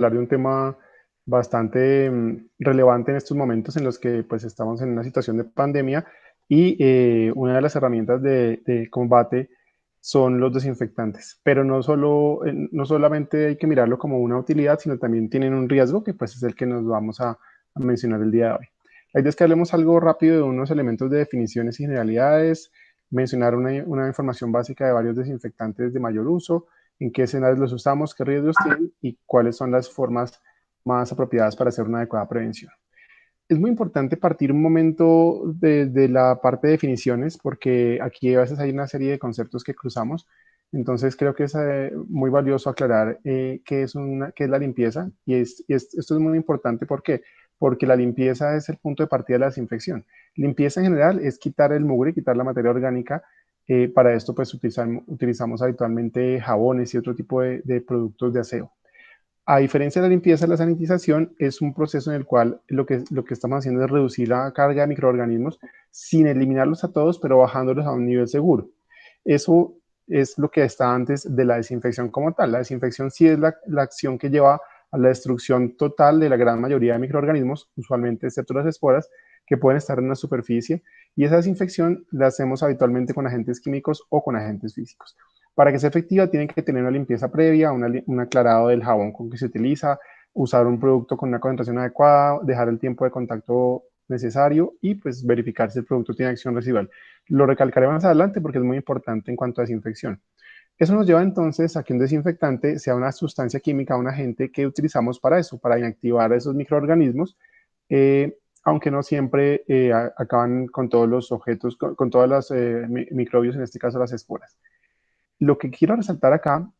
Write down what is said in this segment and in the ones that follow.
hablar de un tema bastante relevante en estos momentos en los que pues estamos en una situación de pandemia y una de las herramientas de combate son los desinfectantes, pero no solamente hay que mirarlo como una utilidad, sino también tienen un riesgo que pues es el que nos vamos a mencionar el día de hoy. La idea es que hablemos algo rápido de unos elementos de definiciones y generalidades, mencionar una información básica de varios desinfectantes de mayor uso, en qué escenarios los usamos, qué riesgos tienen y cuáles son las formas más apropiadas para hacer una adecuada prevención. Es muy importante partir un momento de la parte de definiciones, porque aquí a veces hay una serie de conceptos que cruzamos. Entonces creo que es muy valioso aclarar qué es la limpieza. Esto es muy importante. ¿Por qué? Porque la limpieza es el punto de partida de la desinfección. Limpieza en general es quitar el mugre, quitar la materia orgánica. Para esto pues utilizamos habitualmente jabones y otro tipo de productos de aseo. A diferencia de la limpieza, la sanitización es un proceso en el cual lo que estamos haciendo es reducir la carga de microorganismos sin eliminarlos a todos, pero bajándolos a un nivel seguro. Eso es lo que está antes de la desinfección como tal. La desinfección sí es la acción que lleva a la destrucción total de la gran mayoría de microorganismos, usualmente excepto las esporas, que pueden estar en la superficie, y esa desinfección la hacemos habitualmente con agentes químicos o con agentes físicos. Para que sea efectiva, tienen que tener una limpieza previa, un aclarado del jabón con que se utiliza, usar un producto con una concentración adecuada, dejar el tiempo de contacto necesario y pues verificar si el producto tiene acción residual. Lo recalcaré más adelante porque es muy importante en cuanto a desinfección. Eso nos lleva entonces a que un desinfectante sea una sustancia química, un agente que utilizamos para eso, para inactivar esos microorganismos, aunque no siempre acaban con todos los objetos, con todos los microbios, en este caso las esporas. Lo que quiero resaltar acá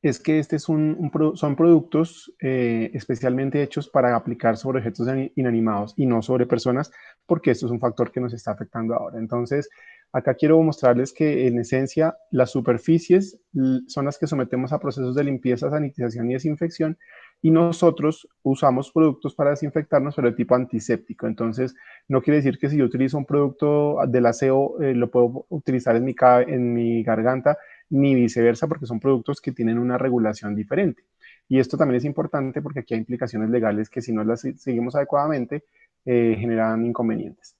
es que son productos especialmente hechos para aplicar sobre objetos inanimados y no sobre personas, porque esto es un factor que nos está afectando ahora. Entonces, acá quiero mostrarles que en esencia las superficies son las que sometemos a procesos de limpieza, sanitización y desinfección, y nosotros usamos productos para desinfectarnos, pero de tipo antiséptico. Entonces, no quiere decir que si yo utilizo un producto del aseo, lo puedo utilizar en mi garganta, ni viceversa, porque son productos que tienen una regulación diferente. Y esto también es importante porque aquí hay implicaciones legales que si no las seguimos adecuadamente generan inconvenientes.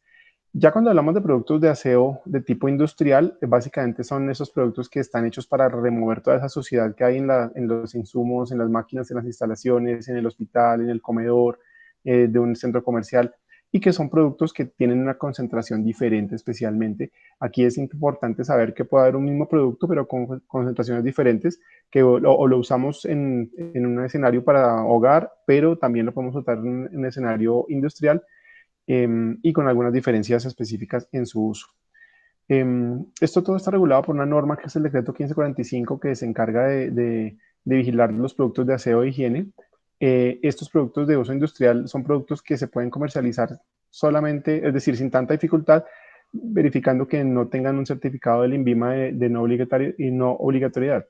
Ya cuando hablamos de productos de aseo de tipo industrial, básicamente son esos productos que están hechos para remover toda esa suciedad que hay en los insumos, en las máquinas, en las instalaciones, en el hospital, en el comedor de un centro comercial, y que son productos que tienen una concentración diferente especialmente. Aquí es importante saber que puede haber un mismo producto, pero con concentraciones diferentes, que o lo usamos en un escenario para hogar, pero también lo podemos usar en un escenario industrial, y con algunas diferencias específicas en su uso. Esto todo está regulado por una norma que es el decreto 1545, que se encarga de vigilar los productos de aseo e higiene. Estos productos de uso industrial son productos que se pueden comercializar solamente, es decir, sin tanta dificultad, verificando que no tengan un certificado del INVIMA de no obligatoriedad.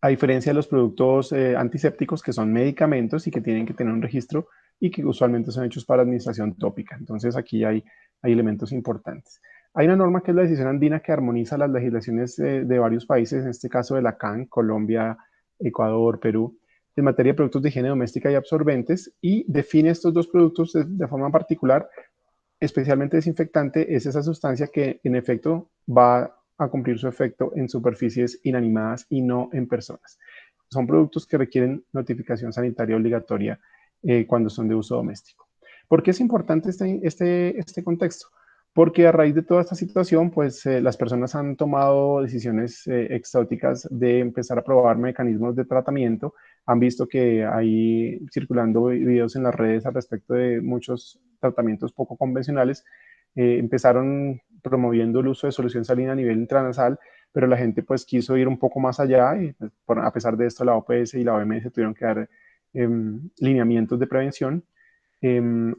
A diferencia de los productos antisépticos, que son medicamentos y que tienen que tener un registro y que usualmente son hechos para administración tópica. Entonces aquí hay elementos importantes. Hay una norma que es la decisión andina que armoniza las legislaciones de varios países, en este caso de la CAN, Colombia, Ecuador, Perú, en materia de productos de higiene doméstica y absorbentes, y define estos dos productos de forma particular. Especialmente desinfectante es esa sustancia que en efecto va a cumplir su efecto en superficies inanimadas y no en personas. Son productos que requieren notificación sanitaria obligatoria cuando son de uso doméstico. ¿Por qué es importante este contexto? Porque a raíz de toda esta situación, pues las personas han tomado decisiones exóticas de empezar a probar mecanismos de tratamiento. Han visto que hay circulando videos en las redes al respecto de muchos tratamientos poco convencionales. Empezaron promoviendo el uso de solución salina a nivel intranasal, pero la gente pues quiso ir un poco más allá y pues, a pesar de esto la OPS y la OMS tuvieron que dar lineamientos de prevención.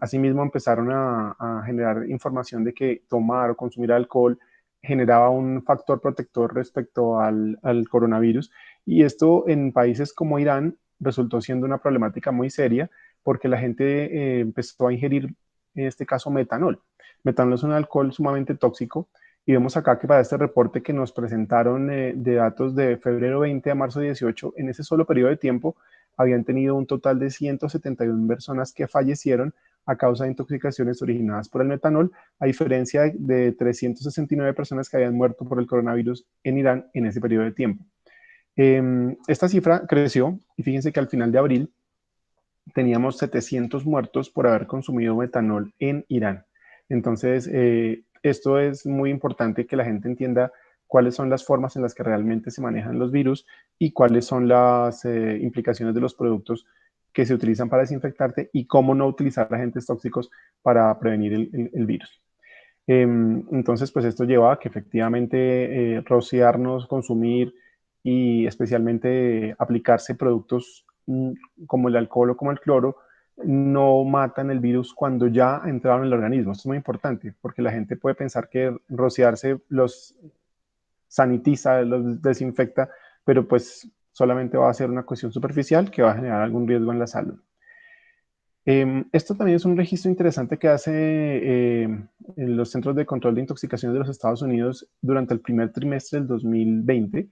Asimismo empezaron a generar información de que tomar o consumir alcohol generaba un factor protector respecto al coronavirus, y esto en países como Irán resultó siendo una problemática muy seria porque la gente empezó a ingerir, en este caso, metanol. Metanol es un alcohol sumamente tóxico, y vemos acá que para este reporte que nos presentaron de datos de febrero 20 a marzo 18, en ese solo periodo de tiempo habían tenido un total de 171 personas que fallecieron a causa de intoxicaciones originadas por el metanol, a diferencia de 369 personas que habían muerto por el coronavirus en Irán en ese periodo de tiempo. Esta cifra creció y fíjense que al final de abril teníamos 700 muertos por haber consumido metanol en Irán. Entonces, esto es muy importante que la gente entienda cuáles son las formas en las que realmente se manejan los virus y cuáles son las implicaciones de los productos que se utilizan para desinfectarte y cómo no utilizar agentes tóxicos para prevenir el virus. Entonces, pues esto lleva a que efectivamente rociarnos, consumir y especialmente aplicarse productos como el alcohol o como el cloro no matan el virus cuando ya entraron en el organismo. Esto es muy importante porque la gente puede pensar que rociarse los sanitiza, los desinfecta, pero pues solamente va a ser una cuestión superficial que va a generar algún riesgo en la salud. Esto también es un registro interesante que hace en los Centros de Control de Intoxicaciones de los Estados Unidos durante el primer trimestre del 2020.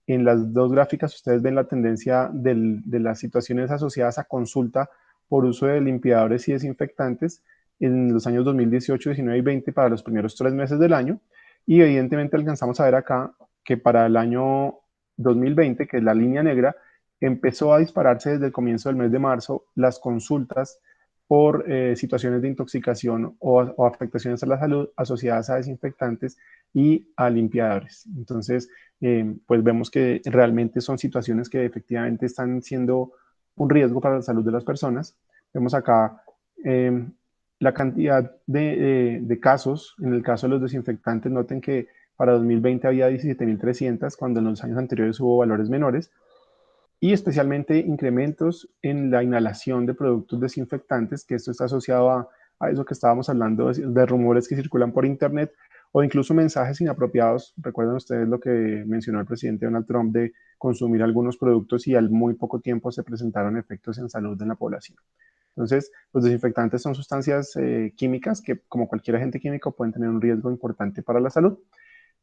En las dos gráficas ustedes ven la tendencia de las situaciones asociadas a consulta por uso de limpiadores y desinfectantes en los años 2018, 19 y 20 para los primeros 3 meses del año. Y evidentemente alcanzamos a ver acá que para el año 2020, que es la línea negra, empezó a dispararse desde el comienzo del mes de marzo las consultas por situaciones de intoxicación o afectaciones a la salud asociadas a desinfectantes y a limpiadores. Entonces, pues vemos que realmente son situaciones que efectivamente están siendo un riesgo para la salud de las personas. Vemos acá la cantidad de casos. En el caso de los desinfectantes, noten que para 2020 había 17.300, cuando en los años anteriores hubo valores menores, y especialmente incrementos en la inhalación de productos desinfectantes, que esto está asociado a eso que estábamos hablando de rumores que circulan por Internet o incluso mensajes inapropiados. Recuerden ustedes lo que mencionó el presidente Donald Trump de consumir algunos productos y al muy poco tiempo se presentaron efectos en salud en la población. Entonces, los desinfectantes son sustancias químicas que, como cualquier agente químico, pueden tener un riesgo importante para la salud.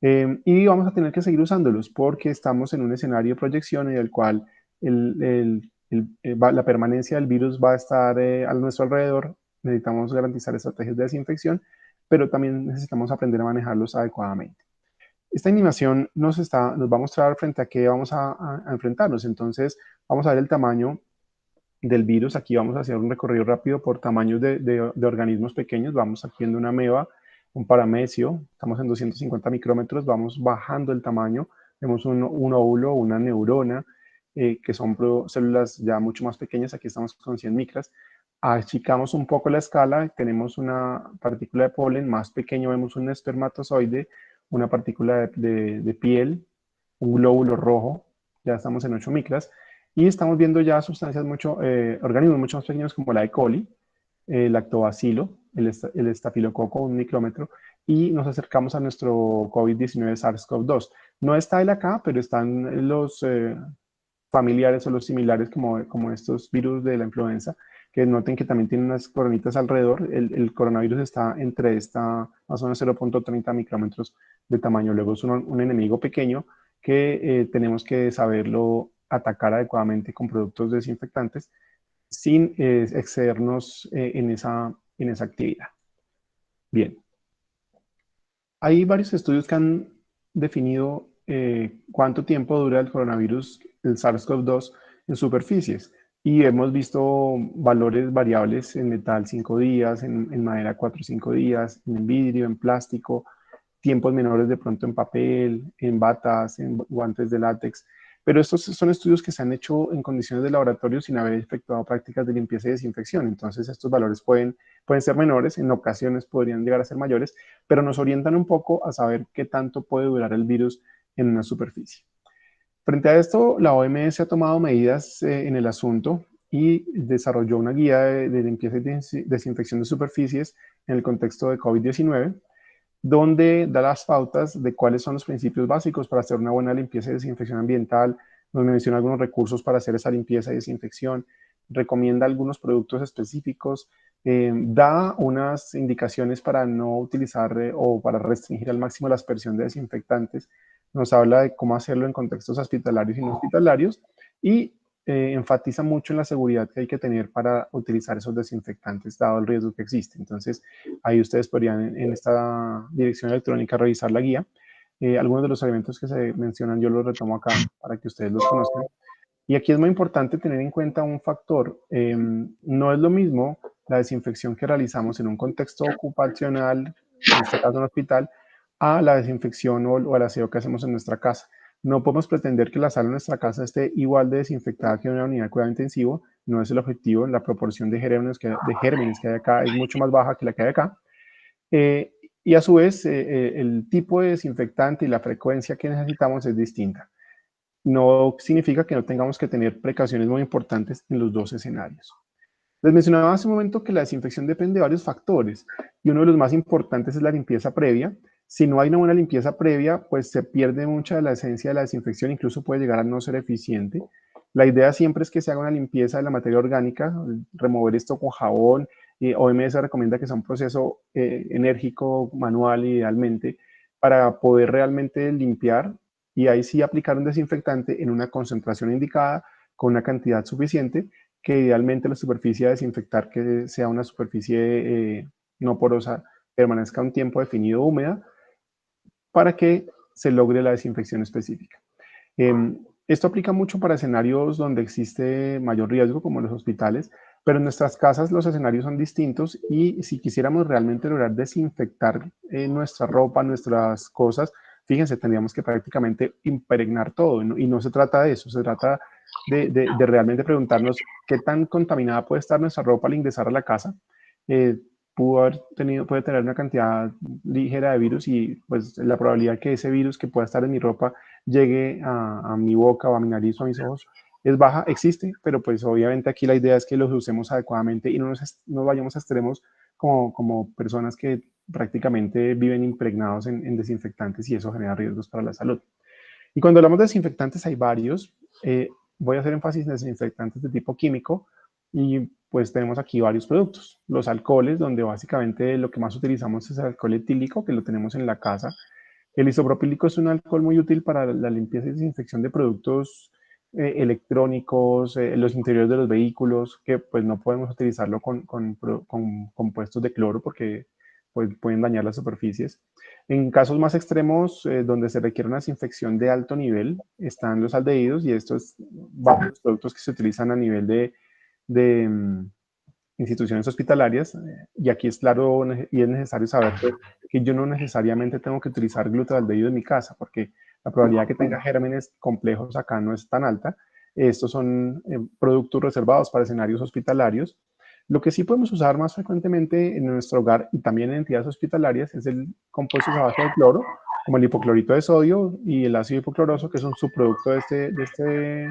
Y vamos a tener que seguir usándolos porque estamos en un escenario de proyección en el cual la permanencia del virus va a estar a nuestro alrededor. Necesitamos garantizar estrategias de desinfección, pero también necesitamos aprender a manejarlos adecuadamente. Esta animación nos va a mostrar frente a qué vamos a enfrentarnos. Entonces, vamos a ver el tamaño del virus. Aquí vamos a hacer un recorrido rápido por tamaños de organismos pequeños. Vamos aquí viendo una ameba, un paramecio, estamos en 250 micrómetros, vamos bajando el tamaño, vemos un óvulo, una neurona, que son células ya mucho más pequeñas. Aquí estamos con 100 micras. Achicamos un poco la escala, tenemos una partícula de polen más pequeño, vemos un espermatozoide, una partícula de piel, un glóbulo rojo, ya estamos en 8 micras, y estamos viendo ya sustancias organismos mucho más pequeños como la E. coli, el lactobacilo, el estafilococo, un micrómetro, y nos acercamos a nuestro COVID-19 SARS-CoV-2. No está él acá, pero están los familiares o los similares como estos virus de la influenza, que noten que también tienen unas coronitas alrededor. El coronavirus está entre esta más o menos 0.30 micrómetros de tamaño. Luego es un enemigo pequeño que tenemos que saberlo atacar adecuadamente con productos desinfectantes sin excedernos en esa actividad. Bien, hay varios estudios que han definido cuánto tiempo dura el coronavirus, el SARS-CoV-2, en superficies. Y hemos visto valores variables en metal 5 días, en madera 4 o 5 días, en vidrio, en plástico, tiempos menores de pronto en papel, en batas, en guantes de látex. Pero estos son estudios que se han hecho en condiciones de laboratorio sin haber efectuado prácticas de limpieza y desinfección. Entonces estos valores pueden ser menores, en ocasiones podrían llegar a ser mayores, pero nos orientan un poco a saber qué tanto puede durar el virus en una superficie. Frente a esto, la OMS ha tomado medidas en el asunto y desarrolló una guía de limpieza y desinfección de superficies en el contexto de COVID-19, donde da las pautas de cuáles son los principios básicos para hacer una buena limpieza y desinfección ambiental. Nos menciona algunos recursos para hacer esa limpieza y desinfección, recomienda algunos productos específicos, da unas indicaciones para no utilizar o para restringir al máximo la aspersión de desinfectantes, nos habla de cómo hacerlo en contextos hospitalarios y no hospitalarios, y enfatiza mucho en la seguridad que hay que tener para utilizar esos desinfectantes, dado el riesgo que existe. Entonces, ahí ustedes podrían en esta dirección electrónica revisar la guía. Algunos de los elementos que se mencionan yo los retomo acá para que ustedes los conozcan. Y aquí es muy importante tener en cuenta un factor. No es lo mismo la desinfección que realizamos en un contexto ocupacional, en este caso en un hospital, a la desinfección o el aseo que hacemos en nuestra casa. No podemos pretender que la sala de nuestra casa esté igual de desinfectada que una unidad de cuidado intensivo. No es el objetivo. La proporción de gérmenes que hay acá es mucho más baja que la que hay acá. Y a su vez, el tipo de desinfectante y la frecuencia que necesitamos es distinta. No significa que no tengamos que tener precauciones muy importantes en los dos escenarios. Les mencionaba hace un momento que la desinfección depende de varios factores y uno de los más importantes es la limpieza previa. Si no hay una buena limpieza previa, pues se pierde mucha de la esencia de la desinfección, incluso puede llegar a no ser eficiente. La idea siempre es que se haga una limpieza de la materia orgánica, remover esto con jabón. OMS recomienda que sea un proceso enérgico, manual, idealmente, para poder realmente limpiar y ahí sí aplicar un desinfectante en una concentración indicada con una cantidad suficiente, que idealmente la superficie a desinfectar que sea una superficie no porosa, permanezca un tiempo definido húmeda para que se logre la desinfección específica. Esto aplica mucho para escenarios donde existe mayor riesgo, como en los hospitales, pero en nuestras casas los escenarios son distintos y si quisiéramos realmente lograr desinfectar nuestra ropa, nuestras cosas, fíjense, tendríamos que prácticamente impregnar todo y no se trata de eso, se trata de realmente preguntarnos qué tan contaminada puede estar nuestra ropa al ingresar a la casa. Eh, puede tener una cantidad ligera de virus y pues la probabilidad que ese virus que pueda estar en mi ropa llegue a mi boca o a mi nariz o a mis ojos es baja, existe, pero pues obviamente aquí la idea es que los usemos adecuadamente y no vayamos a extremos como personas que prácticamente viven impregnados en desinfectantes y eso genera riesgos para la salud. Y cuando hablamos de desinfectantes hay varios. Voy a hacer énfasis en desinfectantes de tipo químico y pues tenemos aquí varios productos. Los alcoholes, donde básicamente lo que más utilizamos es el alcohol etílico, que lo tenemos en la casa. El isopropílico es un alcohol muy útil para la limpieza y desinfección de productos electrónicos, los interiores de los vehículos, que pues no podemos utilizarlo con compuestos de cloro porque pues, pueden dañar las superficies. En casos más extremos, donde se requiere una desinfección de alto nivel, están los aldehídos y estos varios productos que se utilizan a nivel de instituciones hospitalarias. Y aquí es claro y es necesario saber que yo no necesariamente tengo que utilizar glutaldehído en mi casa, porque la probabilidad que tenga gérmenes complejos acá no es tan alta. Estos son productos reservados para escenarios hospitalarios. Lo que sí podemos usar más frecuentemente en nuestro hogar y también en entidades hospitalarias es el compuestos a base de cloro, como el hipoclorito de sodio y el ácido hipocloroso, que es un subproducto de este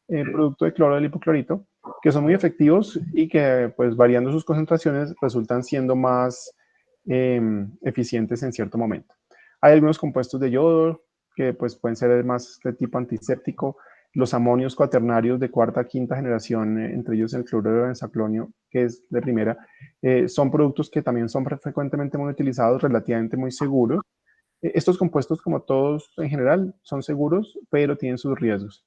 producto de cloro del hipoclorito, que son muy efectivos y que, pues, variando sus concentraciones, resultan siendo más eficientes en cierto momento. Hay algunos compuestos de yodo que, pues, pueden ser más de tipo antiséptico. Los amonios cuaternarios de cuarta, quinta generación, entre ellos el cloruro de benzaclonio, que es de primera, son productos que también son frecuentemente muy utilizados, relativamente muy seguros. Estos compuestos, como todos en general, son seguros, pero tienen sus riesgos.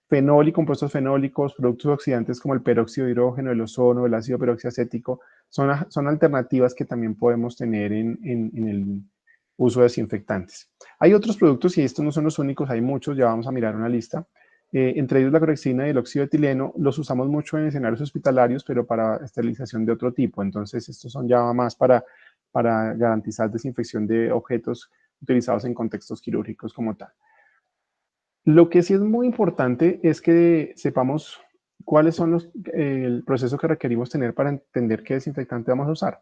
Fenol y compuestos fenólicos, productos oxidantes como el peróxido de hidrógeno, el ozono, el ácido peroxiacético, son alternativas que también podemos tener en el uso de desinfectantes. Hay otros productos, y estos no son los únicos, hay muchos, ya vamos a mirar una lista. Entre ellos la clorexina y el óxido de etileno, los usamos mucho en escenarios hospitalarios, pero para esterilización de otro tipo. Entonces, estos son ya más para garantizar desinfección de objetos utilizados en contextos quirúrgicos como tal. Lo que sí es muy importante es que sepamos cuáles son el proceso que requerimos tener para entender qué desinfectante vamos a usar.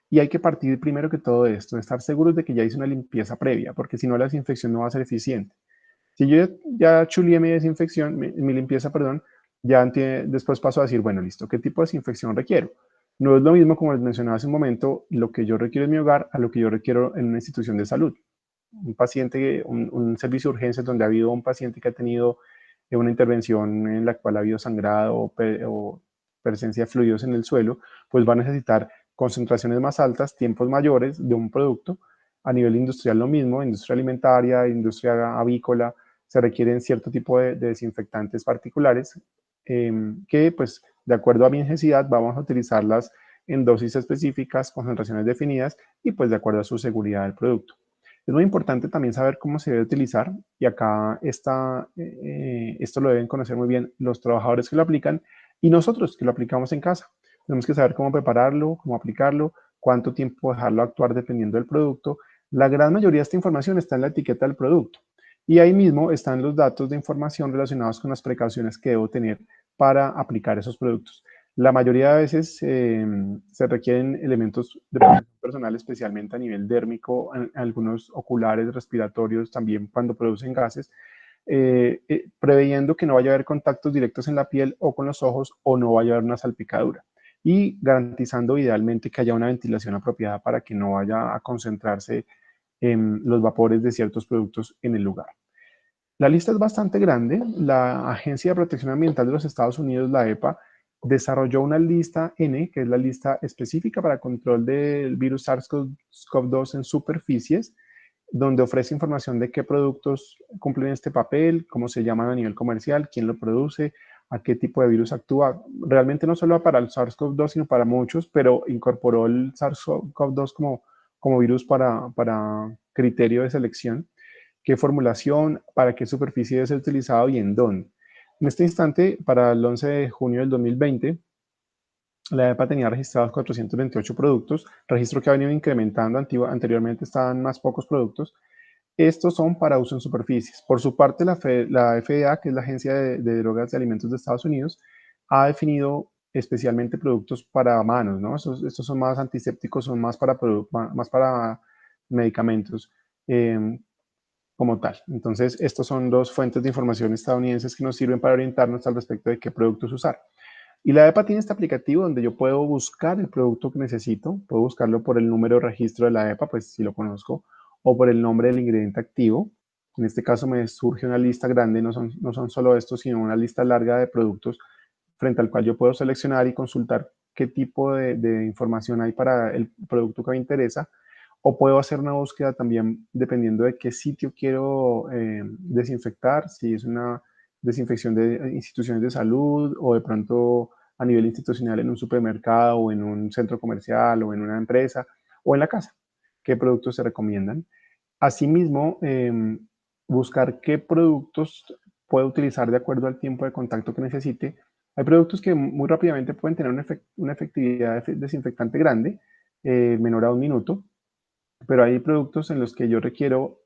Y hay que partir primero que todo de esto, de estar seguros de que ya hice una limpieza previa, porque si no la desinfección no va a ser eficiente. Si yo ya chuleé mi desinfección, mi limpieza, perdón, ya después paso a decir, bueno, listo, ¿qué tipo de desinfección requiero? No es lo mismo, como les mencionaba hace un momento, lo que yo requiero en mi hogar a lo que yo requiero en una institución de salud. Un paciente, un servicio de urgencias donde ha habido un paciente que ha tenido una intervención en la cual ha habido sangrado o presencia de fluidos en el suelo, pues va a necesitar concentraciones más altas, tiempos mayores de un producto. A nivel industrial lo mismo, industria alimentaria, industria avícola, se requieren cierto tipo de desinfectantes particulares que pues de acuerdo a mi necesidad vamos a utilizarlas en dosis específicas, concentraciones definidas y pues de acuerdo a su seguridad del producto. Es muy importante también saber cómo se debe utilizar y acá esto lo deben conocer muy bien los trabajadores que lo aplican y nosotros que lo aplicamos en casa. Tenemos que saber cómo prepararlo, cómo aplicarlo, cuánto tiempo dejarlo actuar dependiendo del producto. La gran mayoría de esta información está en la etiqueta del producto y ahí mismo están los datos de información relacionados con las precauciones que debo tener para aplicar esos productos. La mayoría de veces se requieren elementos de protección personal, especialmente a nivel dérmico, algunos oculares, respiratorios, también cuando producen gases, preveyendo que no vaya a haber contactos directos en la piel o con los ojos o no vaya a haber una salpicadura y garantizando idealmente que haya una ventilación apropiada para que no vaya a concentrarse los vapores de ciertos productos en el lugar. La lista es bastante grande. La Agencia de Protección Ambiental de los Estados Unidos, la EPA, desarrolló una lista N, que es la lista específica para control del virus SARS-CoV-2 en superficies, donde ofrece información de qué productos cumplen este papel, cómo se llaman a nivel comercial, quién lo produce, a qué tipo de virus actúa. Realmente no solo para el SARS-CoV-2, sino para muchos, pero incorporó el SARS-CoV-2 como virus para criterio de selección, qué formulación, para qué superficie debe ser utilizado y en dónde. En este instante, para el 11 de junio del 2020, la EPA tenía registrados 428 productos, registro que ha venido incrementando, anteriormente estaban más pocos productos. Estos son para uso en superficies. Por su parte, la FDA, que es la Agencia de Drogas y Alimentos de Estados Unidos, ha definido especialmente productos para manos, ¿no? Estos son más antisépticos, son más para medicamentos. Como tal. Entonces, estas son dos fuentes de información estadounidenses que nos sirven para orientarnos al respecto de qué productos usar. Y la EPA tiene este aplicativo donde yo puedo buscar el producto que necesito, puedo buscarlo por el número de registro de la EPA, pues si lo conozco, o por el nombre del ingrediente activo. En este caso me surge una lista grande, no son solo estos, sino una lista larga de productos frente al cual yo puedo seleccionar y consultar qué tipo de información hay para el producto que me interesa, o puedo hacer una búsqueda también dependiendo de qué sitio quiero desinfectar, si es una desinfección de instituciones de salud o de pronto a nivel institucional en un supermercado o en un centro comercial o en una empresa o en la casa, qué productos se recomiendan. Asimismo, buscar qué productos puedo utilizar de acuerdo al tiempo de contacto que necesite. Hay productos que muy rápidamente pueden tener una efectividad desinfectante grande, menor a 1 minuto, pero hay productos en los que yo requiero,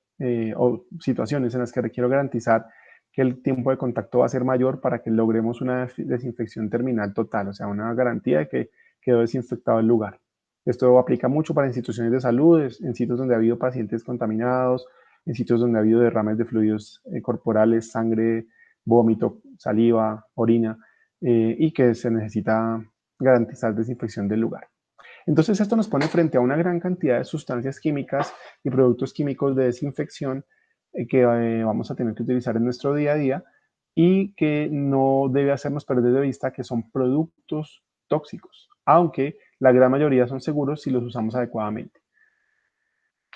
o situaciones en las que requiero garantizar que el tiempo de contacto va a ser mayor para que logremos una desinfección terminal total, o sea, una garantía de que quedó desinfectado el lugar. Esto aplica mucho para instituciones de salud, en sitios donde ha habido pacientes contaminados, en sitios donde ha habido derrames de fluidos corporales, sangre, vómito, saliva, orina, y que se necesita garantizar desinfección del lugar. Entonces esto nos pone frente a una gran cantidad de sustancias químicas y productos químicos de desinfección que vamos a tener que utilizar en nuestro día a día y que no debe hacernos perder de vista que son productos tóxicos, aunque la gran mayoría son seguros si los usamos adecuadamente.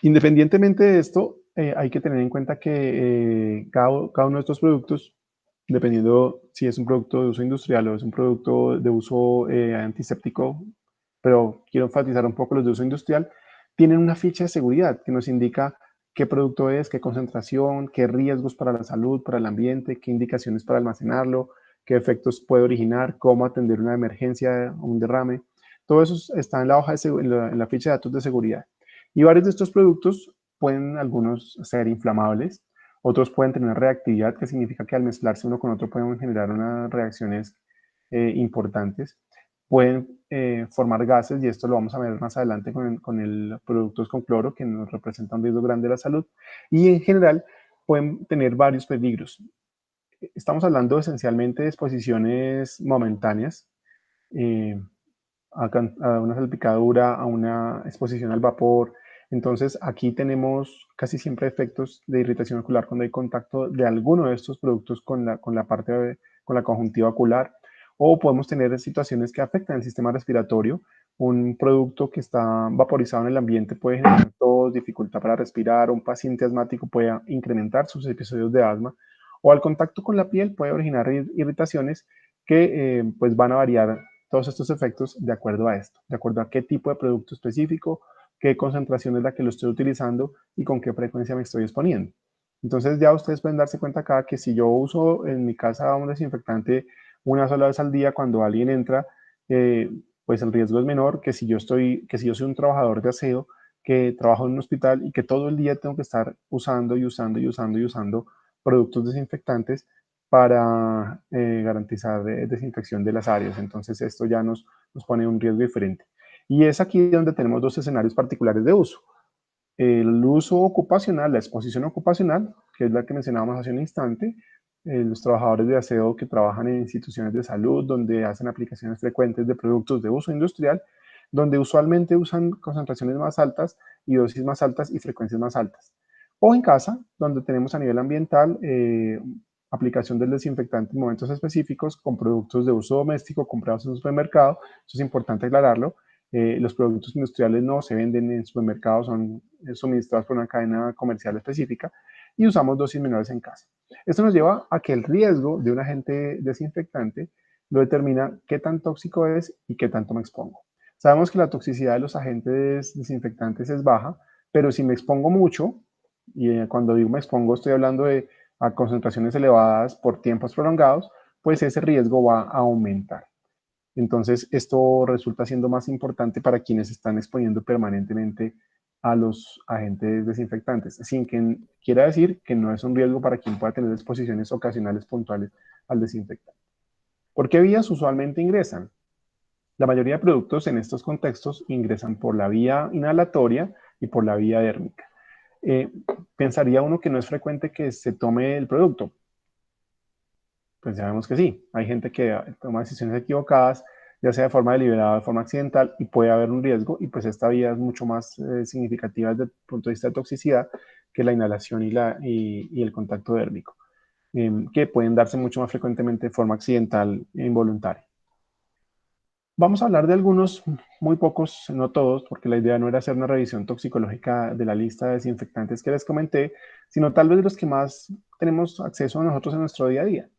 Independientemente de esto, hay que tener en cuenta que cada uno de estos productos, dependiendo si es un producto de uso industrial o es un producto de uso antiséptico, pero quiero enfatizar un poco los de uso industrial, tienen una ficha de seguridad que nos indica qué producto es, qué concentración, qué riesgos para la salud, para el ambiente, qué indicaciones para almacenarlo, qué efectos puede originar, cómo atender una emergencia o un derrame. Todo eso está en la hoja en la ficha de datos de seguridad. Y varios de estos productos pueden algunos ser inflamables, otros pueden tener reactividad, que significa que al mezclarse uno con otro pueden generar unas reacciones importantes. Pueden formar gases, y esto lo vamos a ver más adelante con productos con cloro, que nos representan un riesgo grande de la salud. Y en general pueden tener varios peligros. Estamos hablando esencialmente de exposiciones momentáneas, eh, a una salpicadura, a una exposición al vapor. Entonces aquí tenemos casi siempre efectos de irritación ocular cuando hay contacto de alguno de estos productos con la conjuntiva ocular, o podemos tener situaciones que afectan el sistema respiratorio. Un producto que está vaporizado en el ambiente puede generar tos, dificultad para respirar, un paciente asmático puede incrementar sus episodios de asma, o al contacto con la piel puede originar irritaciones que pues van a variar todos estos efectos de acuerdo a esto, de acuerdo a qué tipo de producto específico, qué concentración es la que lo estoy utilizando y con qué frecuencia me estoy exponiendo. Entonces ya ustedes pueden darse cuenta acá que si yo uso en mi casa un desinfectante una sola vez al día cuando alguien entra, pues el riesgo es menor que si yo soy un trabajador de aseo que trabajo en un hospital y que todo el día tengo que estar usando y usando y usando y usando productos desinfectantes para garantizar desinfección de las áreas. Entonces esto ya nos pone un riesgo diferente. Y es aquí donde tenemos dos escenarios particulares de uso. El uso ocupacional, la exposición ocupacional, que es la que mencionábamos hace un instante, los trabajadores de aseo que trabajan en instituciones de salud, donde hacen aplicaciones frecuentes de productos de uso industrial, donde usualmente usan concentraciones más altas y dosis más altas y frecuencias más altas. O en casa, donde tenemos a nivel ambiental aplicación del desinfectante en momentos específicos con productos de uso doméstico comprados en un supermercado. Eso es importante aclararlo. Los productos industriales no se venden en supermercados, son suministrados por una cadena comercial específica y usamos dosis menores en casa. Esto nos lleva a que el riesgo de un agente desinfectante lo determina qué tan tóxico es y qué tanto me expongo. Sabemos que la toxicidad de los agentes desinfectantes es baja, pero si me expongo mucho, y cuando digo me expongo estoy hablando de a concentraciones elevadas por tiempos prolongados, pues ese riesgo va a aumentar. Entonces, esto resulta siendo más importante para quienes están exponiendo permanentemente a los agentes desinfectantes, sin que quiera decir que no es un riesgo para quien pueda tener exposiciones ocasionales puntuales al desinfectante. ¿Por qué vías usualmente ingresan? La mayoría de productos en estos contextos ingresan por la vía inhalatoria y por la vía dérmica. Eh, Pensaría uno que no es frecuente que se tome el producto. Pues sabemos que sí, hay gente que toma decisiones equivocadas, ya sea de forma deliberada o de forma accidental, y puede haber un riesgo, y pues esta vía es mucho más significativa desde el punto de vista de toxicidad que la inhalación y el contacto dérmico, que pueden darse mucho más frecuentemente de forma accidental e involuntaria. Vamos a hablar de algunos, muy pocos, no todos, porque la idea no era hacer una revisión toxicológica de la lista de desinfectantes que les comenté, sino tal vez de los que más tenemos acceso a nosotros en nuestro día a día.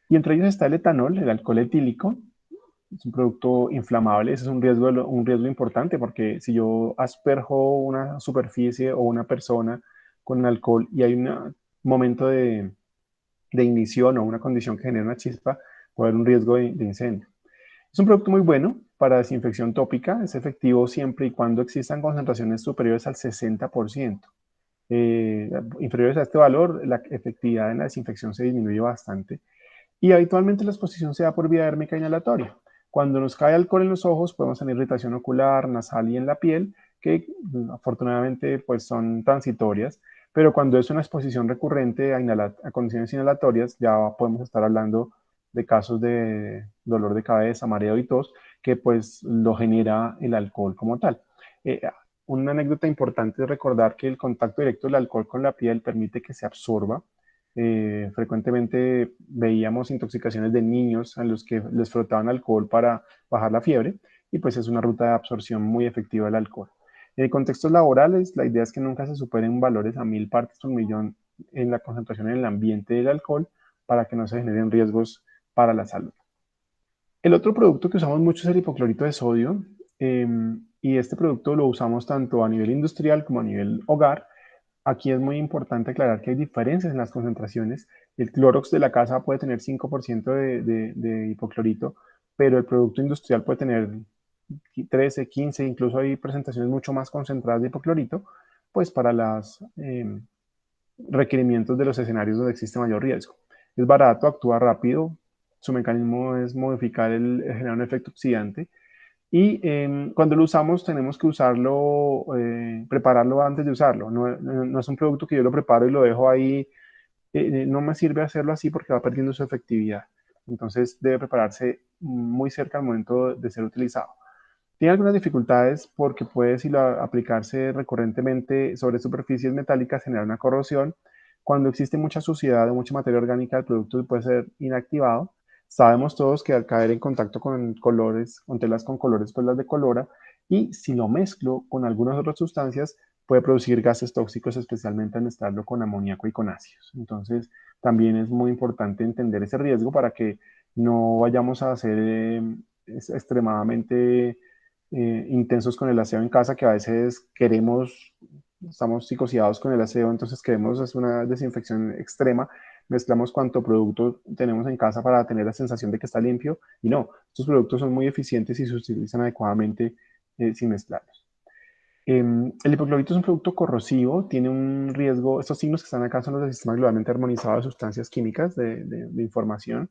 Y entre ellos está el etanol, el alcohol etílico. Es un producto inflamable, ese es un riesgo importante porque si yo asperjo una superficie o una persona con alcohol y hay un momento de ignición o una condición que genera una chispa, puede haber un riesgo de incendio. Es un producto muy bueno para desinfección tópica, es efectivo siempre y cuando existan concentraciones superiores al 60%. Inferiores a este valor, la efectividad en la desinfección se disminuye bastante y habitualmente la exposición se da por vía dérmica inhalatoria. Cuando nos cae alcohol en los ojos, podemos tener irritación ocular, nasal y en la piel, que afortunadamente pues son transitorias, pero cuando es una exposición recurrente a condiciones inhalatorias, ya podemos estar hablando de casos de dolor de cabeza, mareo y tos, que pues lo genera el alcohol como tal. Eh, una anécdota importante es recordar que el contacto directo del alcohol con la piel permite que se absorba. Frecuentemente veíamos intoxicaciones de niños a los que les frotaban alcohol para bajar la fiebre y pues es una ruta de absorción muy efectiva del alcohol. En contextos laborales, la idea es que nunca se superen valores a 1000 partes por millón en la concentración en el ambiente del alcohol para que no se generen riesgos para la salud. El otro producto que usamos mucho es el hipoclorito de sodio y este producto lo usamos tanto a nivel industrial como a nivel hogar. Aquí es muy importante aclarar que hay diferencias en las concentraciones. El Clorox de la casa puede tener 5% de hipoclorito, pero el producto industrial puede tener 13, 15, incluso hay presentaciones mucho más concentradas de hipoclorito, pues para los requerimientos de los escenarios donde existe mayor riesgo. Es barato, actúa rápido, su mecanismo es modificar generar un efecto oxidante y cuando lo usamos tenemos que usarlo, prepararlo antes de usarlo. No es un producto que yo lo preparo y lo dejo ahí. No me sirve hacerlo así porque va perdiendo su efectividad. Entonces debe prepararse muy cerca al momento de ser utilizado. Tiene algunas dificultades porque puede, si lo aplicarse recurrentemente sobre superficies metálicas, generar una corrosión. Cuando existe mucha suciedad o mucha materia orgánica, el producto puede ser inactivado. Sabemos todos que al caer en contacto con colores, con telas con colores, pues las decolora. Y si lo mezclo con algunas otras sustancias, puede producir gases tóxicos, especialmente al mezclarlo con amoníaco y con ácidos. Entonces, también es muy importante entender ese riesgo para que no vayamos a ser extremadamente intensos con el aseo en casa, que a veces queremos, estamos psicoseados con el aseo, entonces queremos hacer una desinfección extrema, mezclamos cuánto producto tenemos en casa para tener la sensación de que está limpio, y no, estos productos son muy eficientes y se utilizan adecuadamente sin mezclarlos. El hipoclorito es un producto corrosivo, tiene un riesgo, estos signos que están acá son los del sistema globalmente armonizado de sustancias químicas de información.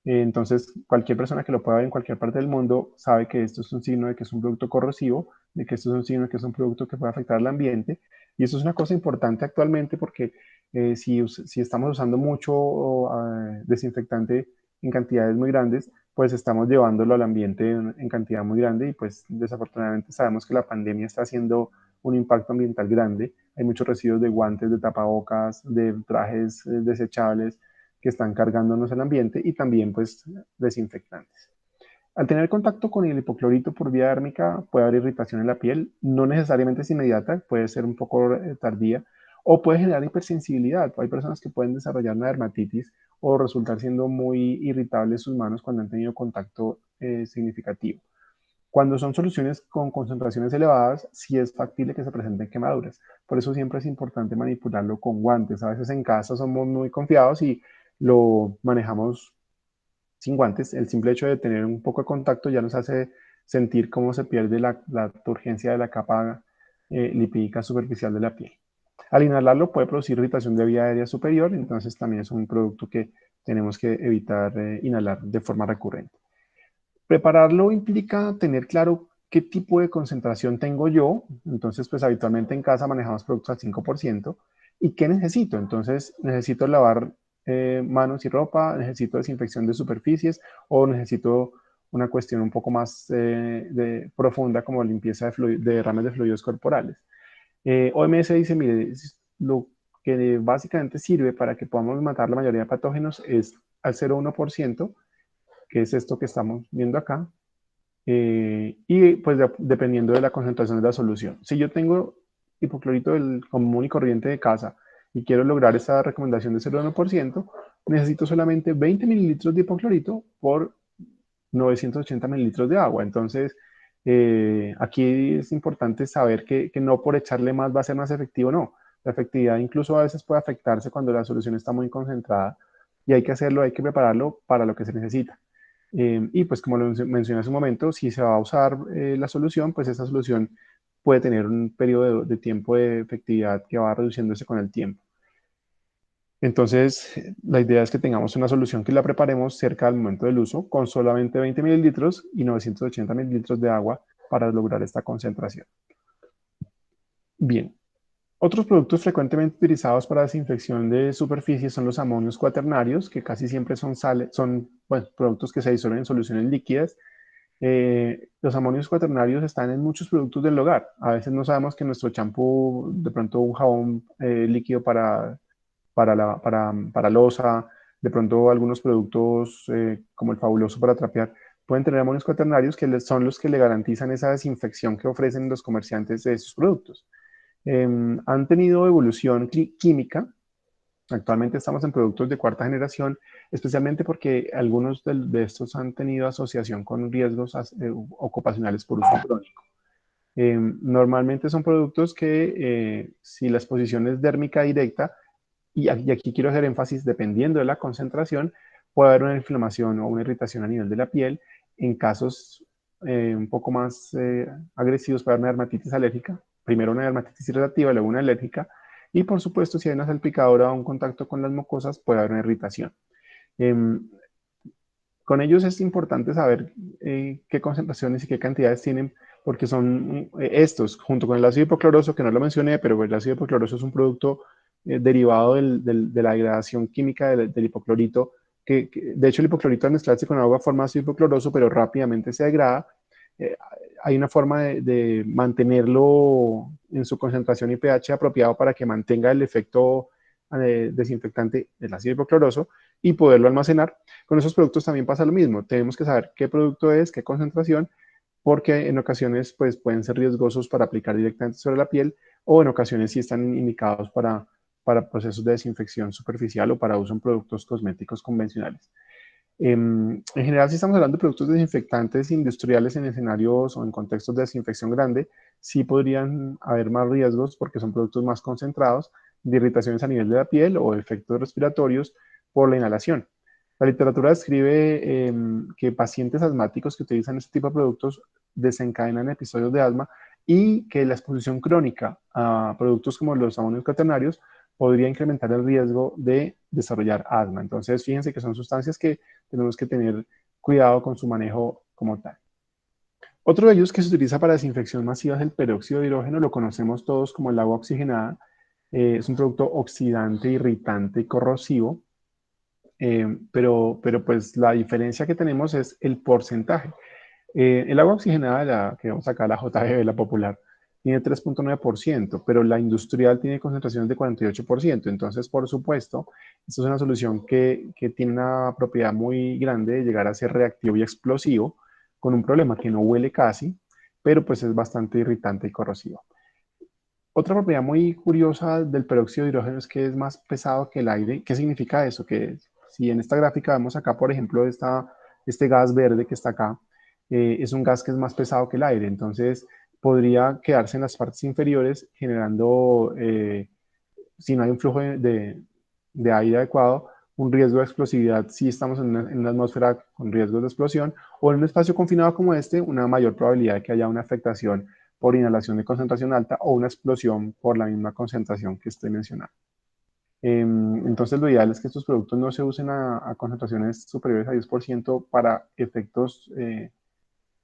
Entonces, cualquier persona que lo pueda ver en cualquier parte del mundo sabe que esto es un signo de que es un producto corrosivo, de que esto es un signo de que es un producto que puede afectar al ambiente. Y eso es una cosa importante actualmente porque si estamos usando mucho desinfectante en cantidades muy grandes, pues estamos llevándolo al ambiente en cantidad muy grande y pues desafortunadamente sabemos que la pandemia está haciendo un impacto ambiental grande. Hay muchos residuos de guantes, de tapabocas, de trajes desechables que están cargándonos el ambiente y también pues desinfectantes. Al tener contacto con el hipoclorito por vía dérmica puede haber irritación en la piel, no necesariamente es inmediata, puede ser un poco tardía o puede generar hipersensibilidad. Hay personas que pueden desarrollar una dermatitis o resultar siendo muy irritables sus manos cuando han tenido contacto significativo. Cuando son soluciones con concentraciones elevadas, sí es factible que se presenten quemaduras. Por eso siempre es importante manipularlo con guantes. A veces en casa somos muy confiados y lo manejamos sin guantes. El simple hecho de tener un poco de contacto ya nos hace sentir cómo se pierde la turgencia de la capa lipídica superficial de la piel. Al inhalarlo puede producir irritación de vía aérea superior, entonces también es un producto que tenemos que evitar inhalar de forma recurrente. Prepararlo implica tener claro qué tipo de concentración tengo yo. Entonces, pues habitualmente en casa manejamos productos al 5%. ¿Y qué necesito? Entonces, necesito lavar manos y ropa, necesito desinfección de superficies o necesito una cuestión un poco más profunda como limpieza de derrames de fluidos corporales. OMS dice, mire, lo que básicamente sirve para que podamos matar la mayoría de patógenos es al 0,1%, que es esto que estamos viendo acá, y pues dependiendo de la concentración de la solución. Si yo tengo hipoclorito del común y corriente de casa y quiero lograr esa recomendación de 0,1%, necesito solamente 20 mililitros de hipoclorito por 980 mililitros de agua. Entonces, aquí es importante saber que no por echarle más va a ser más efectivo, no. La efectividad incluso a veces puede afectarse cuando la solución está muy concentrada y hay que hacerlo, hay que prepararlo para lo que se necesita. Y pues como lo mencioné hace un momento, si se va a usar la solución, pues esa solución puede tener un periodo de tiempo de efectividad que va reduciéndose con el tiempo. Entonces, la idea es que tengamos una solución que la preparemos cerca del momento del uso con solamente 20 mililitros y 980 mililitros de agua para lograr esta concentración. Bien, otros productos frecuentemente utilizados para desinfección de superficies son los amonios cuaternarios, que casi siempre son bueno, productos que se disuelven en soluciones líquidas. Los amonios cuaternarios están en muchos productos del hogar. A veces no sabemos que nuestro champú, de pronto un jabón líquido para loza, de pronto algunos productos como el fabuloso para trapear, pueden tener amonios cuaternarios que son los que le garantizan esa desinfección que ofrecen los comerciantes de esos productos. Han tenido evolución química. Actualmente estamos en productos de cuarta generación, especialmente porque algunos de estos han tenido asociación con riesgos ocupacionales por uso crónico. Normalmente son productos que si la exposición es dérmica directa, y aquí quiero hacer énfasis, dependiendo de la concentración, puede haber una inflamación o una irritación a nivel de la piel. En casos un poco más agresivos puede haber una dermatitis alérgica, primero una dermatitis irritativa, luego una alérgica, y por supuesto si hay una salpicadura o un contacto con las mucosas puede haber una irritación. Eh, con ellos es importante saber qué concentraciones y qué cantidades tienen, porque son estos, junto con el ácido hipocloroso, que no lo mencioné, pero el ácido hipocloroso es un producto derivado de la degradación química del hipoclorito, de hecho el hipoclorito al mezclarse con agua forma ácido hipocloroso, pero rápidamente se degrada. Eh, Hay una forma de mantenerlo en su concentración y pH apropiado para que mantenga el efecto desinfectante del ácido hipocloroso y poderlo almacenar. Con esos productos también pasa lo mismo. Tenemos que saber qué producto es, qué concentración, porque en ocasiones pues, pueden ser riesgosos para aplicar directamente sobre la piel o en ocasiones sí están indicados para procesos de desinfección superficial o para uso en productos cosméticos convencionales. En general, si estamos hablando de productos desinfectantes industriales en escenarios o en contextos de desinfección grande, sí podrían haber más riesgos porque son productos más concentrados de irritaciones a nivel de la piel o efectos respiratorios por la inhalación. La literatura describe que pacientes asmáticos que utilizan este tipo de productos desencadenan episodios de asma y que la exposición crónica a productos como los amonios cuaternarios podría incrementar el riesgo de desarrollar asma. Entonces, fíjense que son sustancias que tenemos que tener cuidado con su manejo como tal. Otro de ellos que se utiliza para desinfección masiva es el peróxido de hidrógeno, lo conocemos todos como el agua oxigenada. Es un producto oxidante, irritante y corrosivo, pero pues la diferencia que tenemos es el porcentaje. El agua oxigenada, la que vamos acá, la JGB, la popular, tiene 3,9%, pero la industrial tiene concentraciones de 48%. Entonces, por supuesto, esto es una solución que tiene una propiedad muy grande de llegar a ser reactivo y explosivo, con un problema que no huele casi, pero pues es bastante irritante y corrosivo. Otra propiedad muy curiosa del peróxido de hidrógeno es que es más pesado que el aire. ¿Qué significa eso? Que si en esta gráfica vemos acá, por ejemplo, este gas verde que está acá, es un gas que es más pesado que el aire. Entonces, podría quedarse en las partes inferiores generando, si no hay un flujo de aire adecuado, un riesgo de explosividad si estamos en una atmósfera con riesgos de explosión, o en un espacio confinado como este, una mayor probabilidad de que haya una afectación por inhalación de concentración alta o una explosión por la misma concentración que estoy mencionando. Entonces, lo ideal es que estos productos no se usen a concentraciones superiores a 10% para efectos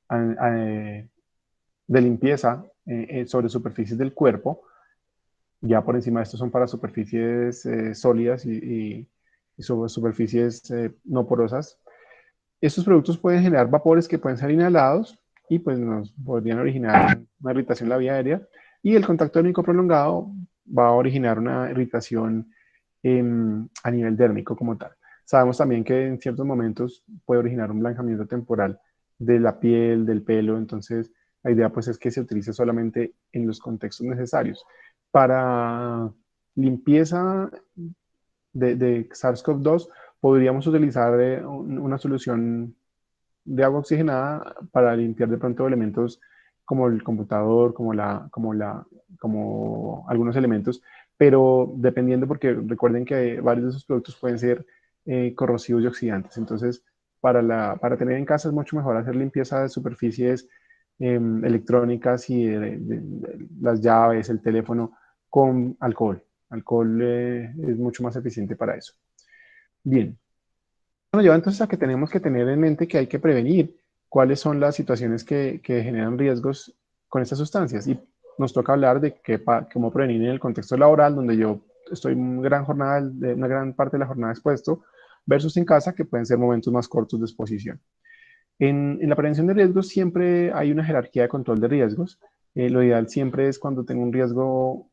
a, a, de limpieza sobre superficies del cuerpo. Ya por encima de esto son para superficies sólidas y sobre superficies no porosas. Estos productos pueden generar vapores que pueden ser inhalados y pues nos podrían originar una irritación en la vía aérea, y el contacto térmico prolongado va a originar una irritación a nivel dérmico como tal. Sabemos también que en ciertos momentos puede originar un blanqueamiento temporal de la piel, del pelo. Entonces la idea pues es que se utilice solamente en los contextos necesarios. Para limpieza de SARS-CoV-2 podríamos utilizar una solución de agua oxigenada para limpiar de pronto elementos como el computador, como algunos elementos, pero dependiendo, porque recuerden que varios de esos productos pueden ser corrosivos y oxidantes. Entonces, para tener en casa es mucho mejor hacer limpieza de superficies electrónicas y de las llaves, el teléfono, con alcohol. Alcohol es mucho más eficiente para eso. Bien, nos lleva entonces a que tenemos que tener en mente que hay que prevenir cuáles son las situaciones que generan riesgos con estas sustancias. Y nos toca hablar de cómo prevenir en el contexto laboral, donde yo estoy una gran parte de la jornada expuesto, versus en casa, que pueden ser momentos más cortos de exposición. En la prevención de riesgos siempre hay una jerarquía de control de riesgos. Lo ideal siempre es cuando tengo un riesgo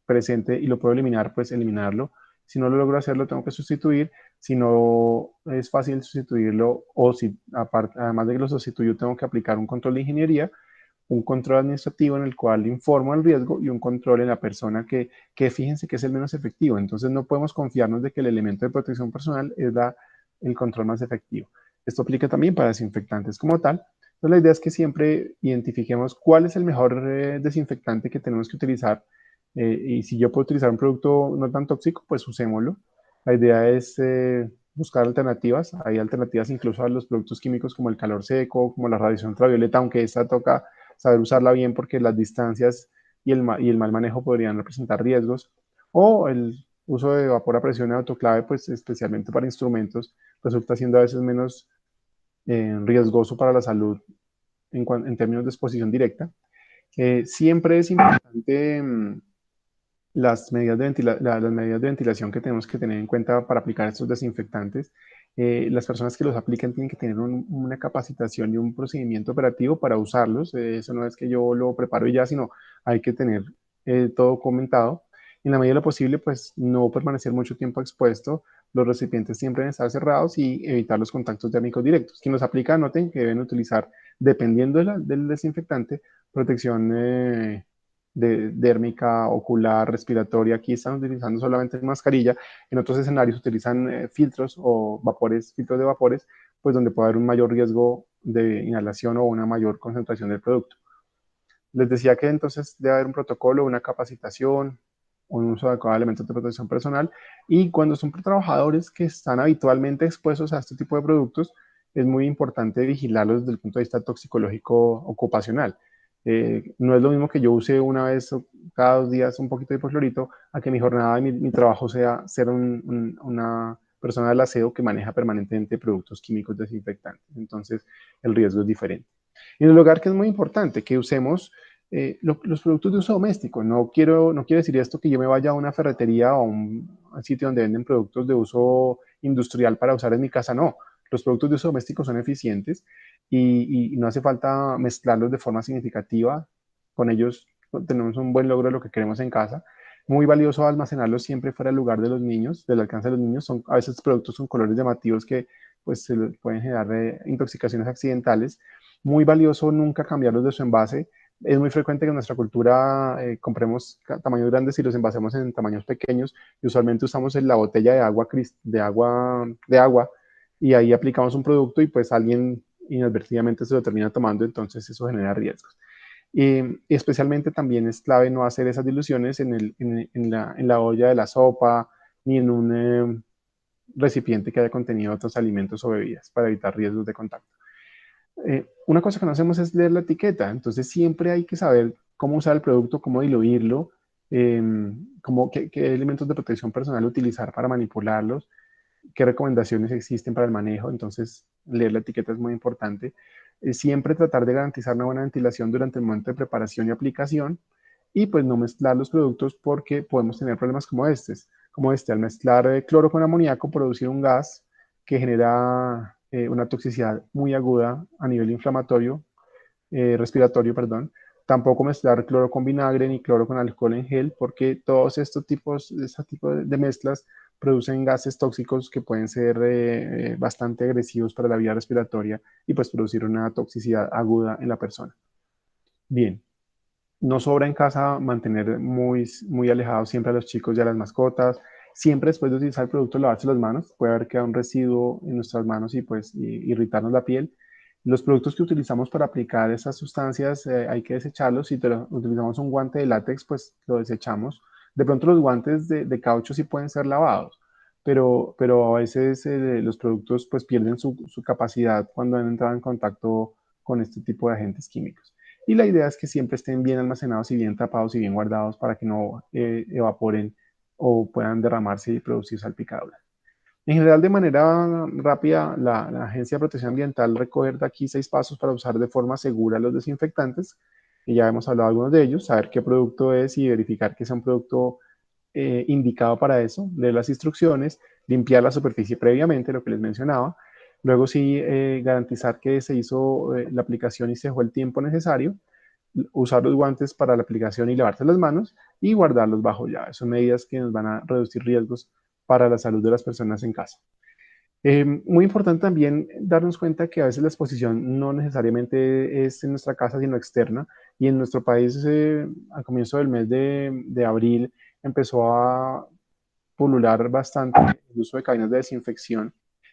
presente y lo puedo eliminar, pues eliminarlo. Si no lo logro hacerlo, tengo que sustituir. Si no es fácil sustituirlo, o si además de que lo sustituyo, tengo que aplicar un control de ingeniería, un control administrativo en el cual informo el riesgo, y un control en la persona que fíjense que es el menos efectivo. Entonces no podemos confiarnos de que el elemento de protección personal es el control más efectivo. Esto aplica también para desinfectantes como tal. Entonces, la idea es que siempre identifiquemos cuál es el mejor desinfectante que tenemos que utilizar. Y si yo puedo utilizar un producto no tan tóxico, pues usémoslo. La idea es buscar alternativas. Hay alternativas incluso a los productos químicos como el calor seco, como la radiación ultravioleta, aunque esta toca saber usarla bien porque las distancias y el mal manejo podrían representar riesgos. O el uso de vapor a presión y autoclave, pues especialmente para instrumentos, resulta siendo a veces menos riesgoso para la salud en términos de exposición directa. Siempre es importante las medidas de ventilación que tenemos que tener en cuenta para aplicar estos desinfectantes. Las personas que los aplican tienen que tener una capacitación y un procedimiento operativo para usarlos. Eso no es que yo lo preparo y ya, sino hay que tener todo comentado. En la medida de lo posible, pues no permanecer mucho tiempo expuesto. Los recipientes siempre deben estar cerrados y evitar los contactos térmicos directos. Quien los aplica, noten que deben utilizar, dependiendo del desinfectante, protección dérmica, ocular, respiratoria. Aquí están utilizando solamente mascarilla. En otros escenarios utilizan filtros o vapores, filtros de vapores, pues donde puede haber un mayor riesgo de inhalación o una mayor concentración del producto. Les decía que entonces debe haber un protocolo, una capacitación, un uso adecuado de elementos de protección personal, y cuando son trabajadores que están habitualmente expuestos a este tipo de productos, es muy importante vigilarlos desde el punto de vista toxicológico ocupacional. No es lo mismo que yo use una vez cada 2 días un poquito de hipoclorito a que mi jornada y mi trabajo sea ser una persona del aseo que maneja permanentemente productos químicos desinfectantes. Entonces, el riesgo es diferente. Y en el hogar, que es muy importante, que usemos los productos de uso doméstico. No quiere decir esto que yo me vaya a una ferretería o a un sitio donde venden productos de uso industrial para usar en mi casa, no. Los productos de uso doméstico son eficientes y no hace falta mezclarlos de forma significativa. Con ellos tenemos un buen logro de lo que queremos en casa. Muy valioso almacenarlos siempre fuera del lugar de los niños, del alcance de los niños. A veces productos con colores llamativos que pues, se pueden generar intoxicaciones accidentales. Muy valioso nunca cambiarlos de su envase. Es muy frecuente que en nuestra cultura compremos tamaños grandes y los envasemos en tamaños pequeños, y usualmente usamos la botella de agua y ahí aplicamos un producto y pues alguien inadvertidamente se lo termina tomando, entonces eso genera riesgos. Y especialmente también es clave no hacer esas diluciones en la olla de la sopa ni en un recipiente que haya contenido otros alimentos o bebidas para evitar riesgos de contacto. Una cosa que no hacemos es leer la etiqueta, entonces siempre hay que saber cómo usar el producto, cómo diluirlo, eh, qué elementos de protección personal utilizar para manipularlos, qué recomendaciones existen para el manejo. Entonces leer la etiqueta es muy importante. Siempre tratar de garantizar una buena ventilación durante el momento de preparación y aplicación, y pues no mezclar los productos porque podemos tener problemas como este, al mezclar cloro con amoníaco, producir un gas que genera una toxicidad muy aguda a nivel inflamatorio, respiratorio, perdón. Tampoco mezclar cloro con vinagre ni cloro con alcohol en gel, porque todos este tipo de mezclas producen gases tóxicos que pueden ser bastante agresivos para la vía respiratoria y pues producir una toxicidad aguda en la persona. Bien, no sobra en casa mantener muy, muy alejados siempre a los chicos y a las mascotas. Siempre después de utilizar el producto, lavarse las manos. Puede haber quedado un residuo en nuestras manos y pues irritarnos la piel. Los productos que utilizamos para aplicar esas sustancias hay que desecharlos. Si utilizamos un guante de látex, pues lo desechamos. De pronto los guantes de caucho sí pueden ser lavados, pero a veces los productos pues pierden su capacidad cuando han entrado en contacto con este tipo de agentes químicos. Y la idea es que siempre estén bien almacenados y bien tapados y bien guardados para que no evaporen o puedan derramarse y producir salpicaduras. En general, de manera rápida, la Agencia de Protección Ambiental recoge de aquí 6 pasos para usar de forma segura los desinfectantes, y ya hemos hablado de algunos de ellos: saber qué producto es y verificar que sea un producto indicado para eso, leer las instrucciones, limpiar la superficie previamente, lo que les mencionaba. Luego sí, garantizar que se hizo la aplicación y se dejó el tiempo necesario, usar los guantes para la aplicación y lavarse las manos, y guardarlos bajo llave. Son medidas que nos van a reducir riesgos para la salud de las personas en casa. Muy importante también darnos cuenta que a veces la exposición no necesariamente es en nuestra casa, sino externa. Y en nuestro país, al comienzo del mes de abril, empezó a pulular bastante el uso de cabinas de desinfección.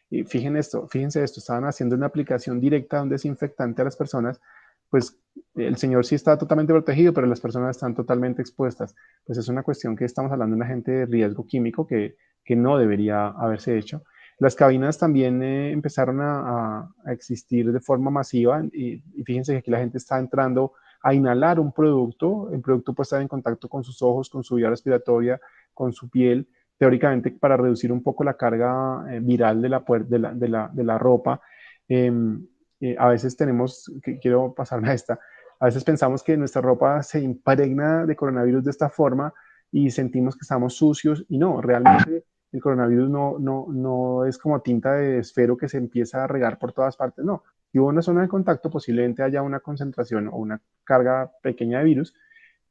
Y fíjense esto, estaban haciendo una aplicación directa de un desinfectante a las personas. Pues el señor sí está totalmente protegido, pero las personas están totalmente expuestas. Pues es una cuestión que estamos hablando de un agente de riesgo químico que no debería haberse hecho. Las cabinas también empezaron a existir de forma masiva, y fíjense que aquí la gente está entrando a inhalar un producto. El producto puede estar en contacto con sus ojos, con su vía respiratoria, con su piel, teóricamente para reducir un poco la carga viral de la ropa. Eh, a veces quiero pasarme a esta, a veces pensamos que nuestra ropa se impregna de coronavirus de esta forma y sentimos que estamos sucios, y no, realmente el coronavirus no es como tinta de esfero que se empieza a regar por todas partes, no. Si hubo una zona de contacto, posiblemente haya una concentración o una carga pequeña de virus,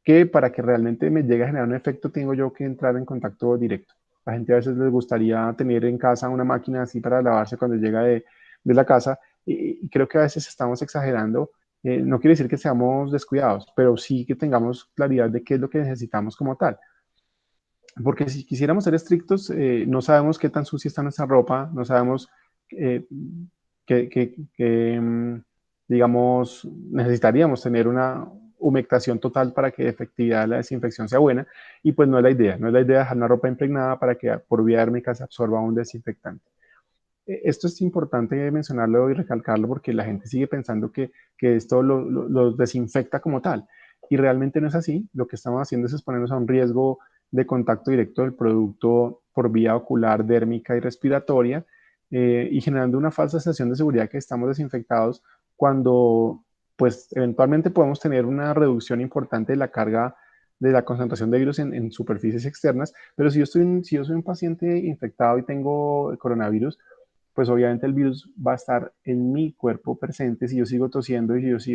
que para que realmente me llegue a generar un efecto tengo yo que entrar en contacto directo. La gente a veces les gustaría tener en casa una máquina así para lavarse cuando llega de la casa, y creo que a veces estamos exagerando No quiere decir que seamos descuidados, pero sí que tengamos claridad de qué es lo que necesitamos como tal. Porque si quisiéramos ser estrictos, no sabemos qué tan sucia está nuestra ropa, no sabemos eh, digamos, necesitaríamos tener una humectación total para que efectividad la desinfección sea buena, y pues no es la idea, no es la idea dejar una ropa impregnada para que por vía térmica se absorba un desinfectante. Esto es importante mencionarlo y recalcarlo porque la gente sigue pensando que esto lo desinfecta como tal. Y realmente no es así. Lo que estamos haciendo es exponernos a un riesgo de contacto directo del producto por vía ocular, dérmica y respiratoria, y generando una falsa sensación de seguridad que estamos desinfectados cuando pues eventualmente podemos tener una reducción importante de la carga de la concentración de virus en superficies externas, pero si yo soy un paciente infectado y tengo coronavirus, pues obviamente el virus va a estar en mi cuerpo presente. Si yo sigo tosiendo y si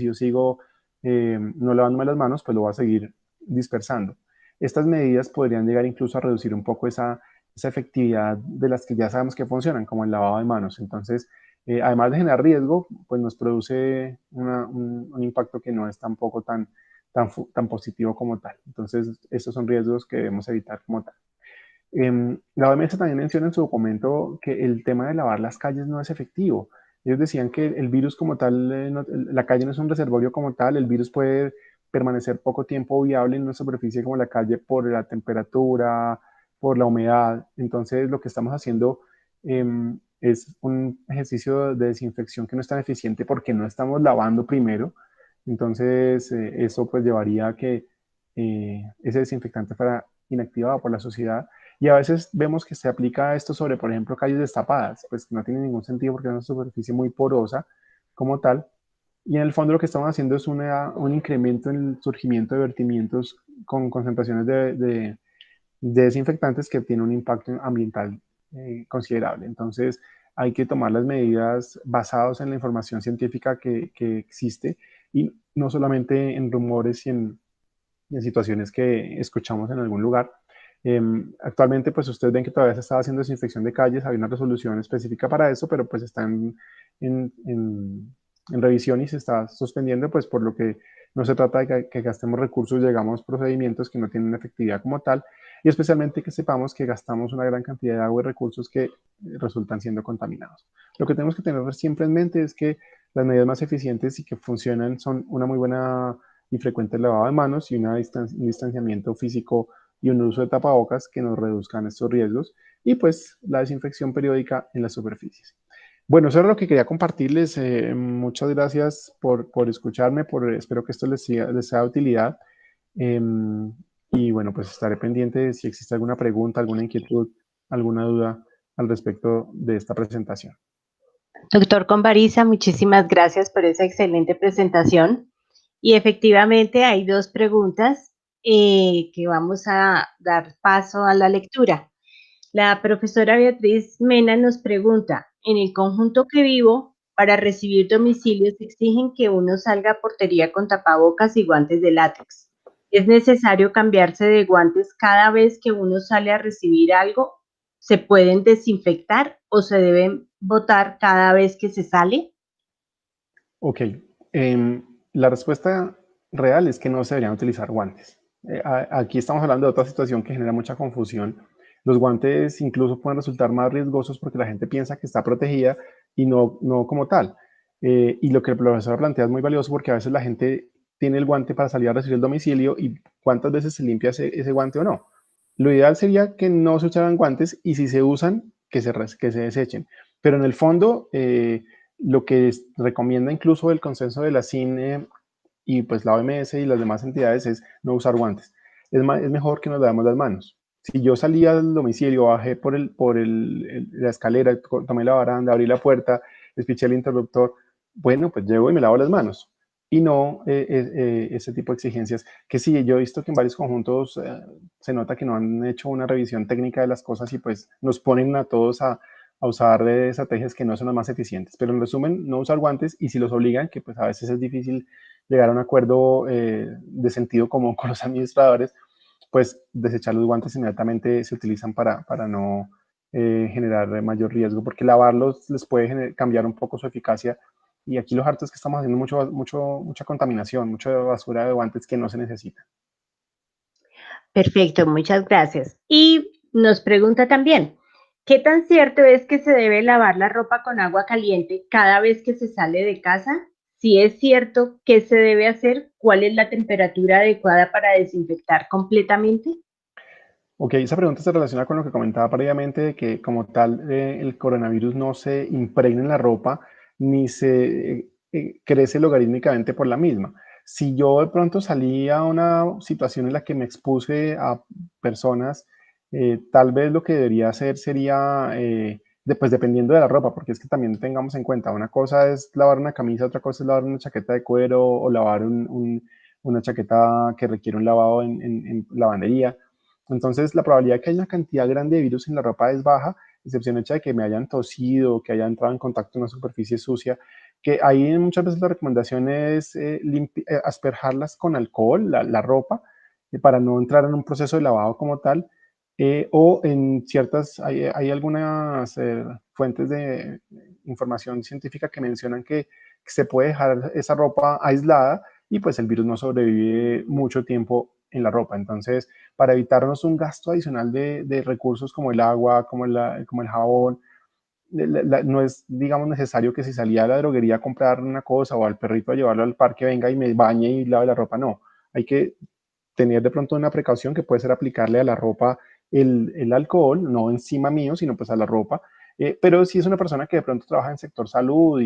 yo sigo no lavándome las manos, pues lo va a seguir dispersando. Estas medidas podrían llegar incluso a reducir un poco esa efectividad de las que ya sabemos que funcionan, como el lavado de manos. Entonces, además de generar riesgo, pues nos produce un impacto que no es tampoco tan positivo como tal. Entonces, estos son riesgos que debemos evitar como tal. La OMS también menciona en su documento que el tema de lavar las calles no es efectivo. Ellos decían que el virus como tal, la calle no es un reservorio como tal, el virus puede permanecer poco tiempo viable en una superficie como la calle por la temperatura, por la humedad. Entonces, lo que estamos haciendo es un ejercicio de desinfección que no es tan eficiente porque no estamos lavando primero. Entonces, eso pues llevaría a que ese desinfectante fuera inactivado por la sociedad, y a veces vemos que se aplica esto sobre, por ejemplo, calles destapadas, pues no tiene ningún sentido porque es una superficie muy porosa como tal. Y en el fondo lo que estamos haciendo es un incremento en el surgimiento de vertimientos con concentraciones de desinfectantes que tiene un impacto ambiental considerable. Entonces hay que tomar las medidas basadas en la información científica que existe, y no solamente en rumores y en situaciones que escuchamos en algún lugar. Actualmente, pues ustedes ven que todavía se está haciendo desinfección de calles, hay una resolución específica para eso, pero pues está en, en, en revisión y se está suspendiendo, pues por lo que no se trata de que gastemos recursos, llegamos a procedimientos que no tienen efectividad como tal, y especialmente que sepamos que gastamos una gran cantidad de agua y recursos que resultan siendo contaminados. Lo que tenemos que tener siempre en mente es que las medidas más eficientes y que funcionan son una muy buena y frecuente lavado de manos y un distanciamiento físico y un uso de tapabocas que nos reduzcan estos riesgos, y pues la desinfección periódica en las superficies. Bueno, eso era lo que quería compartirles. Muchas gracias por escucharme, espero que esto les sea de utilidad. Eh, y bueno, pues estaré pendiente de si existe alguna pregunta, alguna inquietud, alguna duda al respecto de esta presentación. Doctor Convariza, muchísimas gracias por esa excelente presentación. Y efectivamente hay dos preguntas que vamos a dar paso a la lectura. La profesora Beatriz Mena nos pregunta, en el conjunto que vivo, para recibir domicilios exigen que uno salga a portería con tapabocas y guantes de látex. ¿Es necesario cambiarse de guantes cada vez que uno sale a recibir algo? ¿Se pueden desinfectar o se deben botar cada vez que se sale? Ok, la respuesta real es que no se deberían utilizar guantes. Aquí estamos hablando de otra situación que genera mucha confusión. Los guantes incluso pueden resultar más riesgosos porque la gente piensa que está protegida y no como tal. Y lo que el profesor plantea es muy valioso porque a veces la gente tiene el guante para salir a recibir el domicilio y cuántas veces se limpia ese guante o no. Lo ideal sería que no se usaran guantes, y si se usan, que se desechen. Pero en el fondo, lo que recomienda incluso el consenso de la CINE y pues la OMS y las demás entidades es no usar guantes. Es mejor que nos lavemos las manos. Si yo salí al domicilio, bajé la escalera, tomé la baranda, abrí la puerta, despiché el interruptor, bueno, pues llego y me lavo las manos. Y no ese tipo de exigencias, que sí, yo he visto que en varios conjuntos se nota que no han hecho una revisión técnica de las cosas y pues nos ponen a todos a usar estrategias que no son las más eficientes. Pero en resumen, no usar guantes, y si los obligan, que pues a veces es difícil llegar a un acuerdo de sentido común con los administradores, pues desechar los guantes inmediatamente se utilizan para no generar mayor riesgo, porque lavarlos les puede cambiar un poco su eficacia y aquí lo harto es que estamos haciendo mucha contaminación, mucha basura de guantes que no se necesita. Perfecto, muchas gracias. Y nos pregunta también, ¿qué tan cierto es que se debe lavar la ropa con agua caliente cada vez que se sale de casa? Si es cierto, ¿qué se debe hacer? ¿Cuál es la temperatura adecuada para desinfectar completamente? Ok, esa pregunta se relaciona con lo que comentaba previamente, de que como tal el coronavirus no se impregna en la ropa ni se crece logarítmicamente por la misma. Si yo de pronto salí a una situación en la que me expuse a personas, tal vez lo que debería hacer sería, pues dependiendo de la ropa, porque es que también tengamos en cuenta, una cosa es lavar una camisa, otra cosa es lavar una chaqueta de cuero o lavar una chaqueta que requiere un lavado en lavandería. Entonces, la probabilidad de que haya una cantidad grande de virus en la ropa es baja, excepción hecha de que me hayan tosido, que haya entrado en contacto con una superficie sucia, que ahí muchas veces la recomendación es asperjarlas con alcohol, la ropa, para no entrar en un proceso de lavado como tal, o en ciertas, hay algunas fuentes de información científica que mencionan que se puede dejar esa ropa aislada y pues el virus no sobrevive mucho tiempo en la ropa. Entonces, para evitarnos un gasto adicional de recursos como el agua, como el jabón, no es, digamos, necesario que si salía a la droguería a comprar una cosa o al perrito a llevarlo al parque venga y me bañe y lave la ropa. No, hay que tener de pronto una precaución que puede ser aplicarle a la ropa el alcohol, no encima mío, sino pues a la ropa. Pero si es una persona que de pronto trabaja en sector salud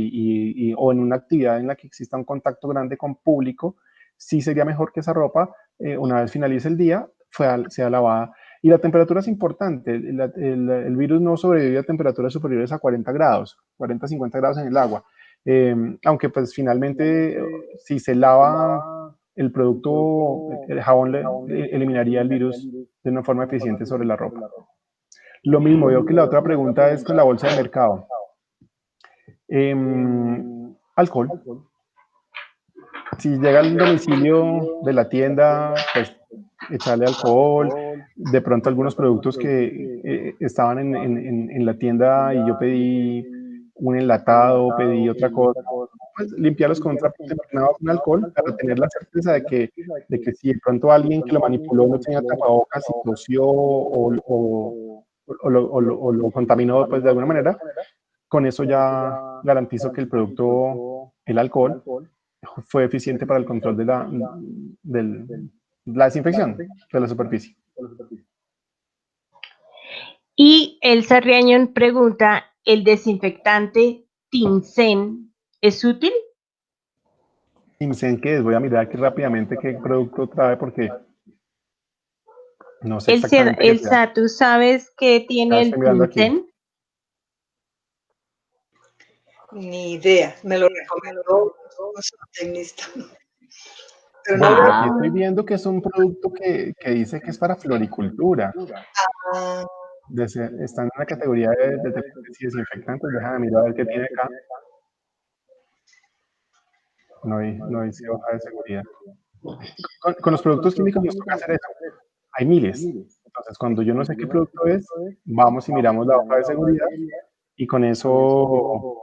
o en una actividad en la que exista un contacto grande con público, sí sería mejor que esa ropa, una vez finalice el día, sea lavada. Y la temperatura es importante. El virus no sobrevive a temperaturas superiores a 40 grados, 40, 50 grados en el agua. Aunque pues finalmente, si se lava el producto, el jabón eliminaría el virus de una forma eficiente sobre la ropa. Lo mismo, veo que la otra pregunta es con la bolsa de mercado. Alcohol. Si llega al domicilio de la tienda, pues echarle alcohol. De pronto algunos productos que estaban en la tienda y yo pedí un enlatado, pedí otra cosa, pues limpiarlos con un trapito impregnado con alcohol para tener la certeza de que si de pronto alguien que lo manipuló no tenía tapabocas y tosió o lo contaminó pues de alguna manera, con eso ya garantizo que el producto, el alcohol, fue eficiente para el control de la desinfección de la superficie. Y Elsa Riañón pregunta, ¿el desinfectante Tinsen es útil? Incen, ¿qué es? Voy a mirar aquí rápidamente qué producto trae porque no sé exactamente qué sea. Elsa, ¿tú sabes qué Ya tiene estoy el mirando aquí. Tinsen? Ni idea, me lo recomendó un zootecnista. Pero no Bueno, lo... aquí estoy viendo que es un producto que dice que es para floricultura. Ah, Está en una categoría de detergentes y desinfectantes. Déjame mirar a ver qué tiene acá. No dice hoja de seguridad. Con los productos químicos nos toca hacer eso. Hay miles. Entonces, cuando yo no sé qué producto es, vamos y miramos la hoja de seguridad y con eso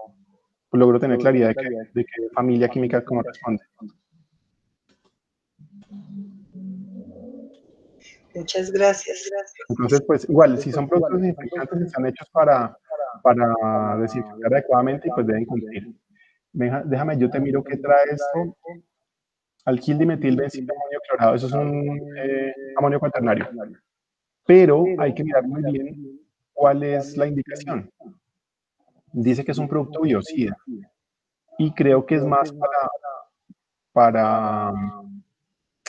logro tener claridad de qué familia química corresponde. muchas gracias. Entonces, pues igual, si son productos desinfectantes, están hechos para desinfectar adecuadamente y pues deben cumplir. Déjame, yo te miro qué trae esto. Alquil dimetil bencilo amonio clorado. Eso es un amonio cuaternario. Pero hay que mirar muy bien cuál es la indicación. Dice que es un producto biocida y creo que es más para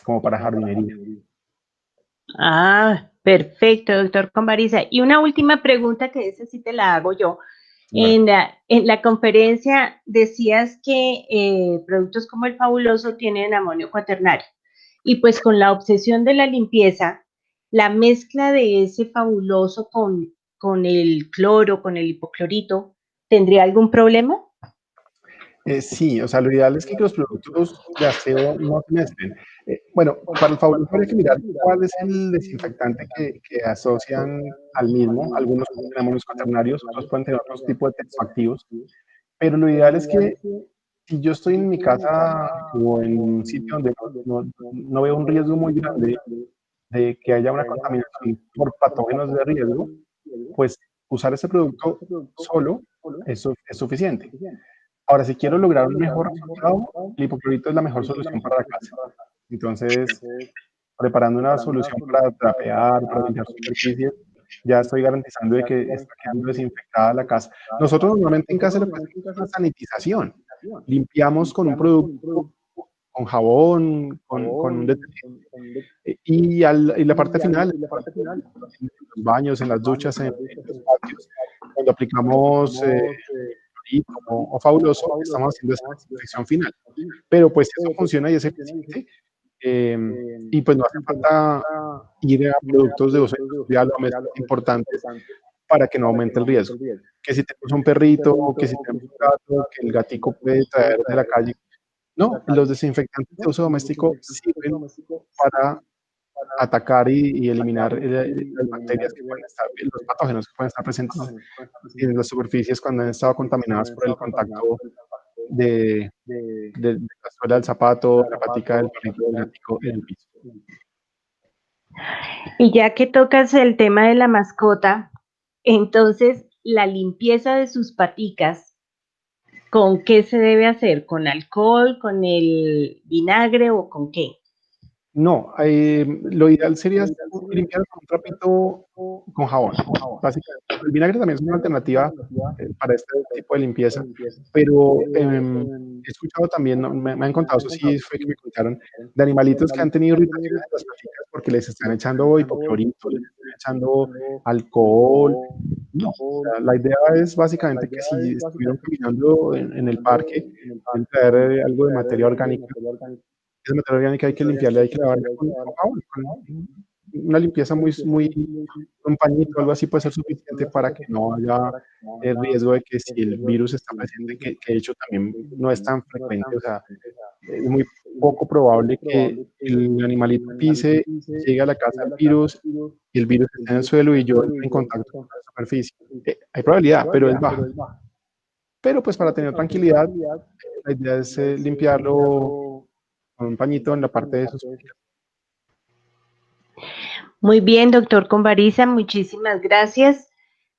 como para jardinería. Ah, perfecto, doctor Convariza. Y una última pregunta que esa sí te la hago yo. Bueno, En la conferencia decías que productos como el Fabuloso tienen amonio cuaternario. Y pues con la obsesión de la limpieza, la mezcla de ese Fabuloso con el cloro, con el hipoclorito, ¿tendría algún problema? sí, o sea, lo ideal es que los productos de aseo no se mezclen. Bueno, para el fabuloso habría que mirar cuál es el desinfectante que asocian al mismo. Algunos pueden tener amoníos cuaternarios, otros pueden tener otros tipos de tensoactivos. Pero lo ideal es que si yo estoy en mi casa o en un sitio donde no veo un riesgo muy grande de que haya una contaminación por patógenos de riesgo, pues usar ese producto solo es suficiente. Ahora, si quiero lograr un mejor resultado, el hipoclorito es la mejor solución para la casa. Entonces, preparando una solución para trapear, para limpiar superficies, ya estoy garantizando de que está quedando desinfectada la casa. Nosotros normalmente en casa lo que hacemos es una sanitización. Limpiamos con un producto, con jabón, con un detergente. Y la parte final, en los baños, en las duchas, en los patios, cuando aplicamos o fabuloso, estamos haciendo esa desinfección final. Pero pues eso funciona y es eficiente. Y pues no hace falta ir a productos de uso industrial o mezclas importantes para que no aumente el riesgo. Que si tenemos un perrito, que si tenemos un gato, que el gatico puede traer de la calle. No, los desinfectantes de uso doméstico sirven para atacar y eliminar las bacterias que pueden estar, los patógenos que pueden estar presentes en las superficies cuando han estado contaminadas por el contacto de la suela del zapato, la patica del perrito, del gatico en el piso. Y ya que tocas el tema de la mascota, entonces la limpieza de sus paticas, ¿con qué se debe hacer? ¿Con alcohol, con el vinagre o con qué? No, lo ideal sería limpiar con un trapito con jabón. Básicamente, el vinagre también es una alternativa para este tipo de limpieza, pero he escuchado también, me han contado, eso sí fue que me contaron, de animalitos que han tenido irritaciones en las paticas porque les están echando hipoclorito, les están echando alcohol. No, o sea, la idea es básicamente que si estuvieron caminando en el parque, pueden traer algo de materia orgánica. Esa materia orgánica hay que limpiarla, hay que lavarla con jabón, con una limpieza un pañito o algo así puede ser suficiente para que no haya el riesgo de que si el virus está presente, que de hecho también no es tan frecuente, o sea, es muy poco probable que el animalito pise, llegue a la casa del virus y el virus esté en el suelo y yo entre en contacto con la superficie. Hay probabilidad, pero es baja. Pero pues para tener tranquilidad, la idea es limpiarlo con un pañito en la parte de sus paticas. Muy bien, doctor Conbariza, muchísimas gracias.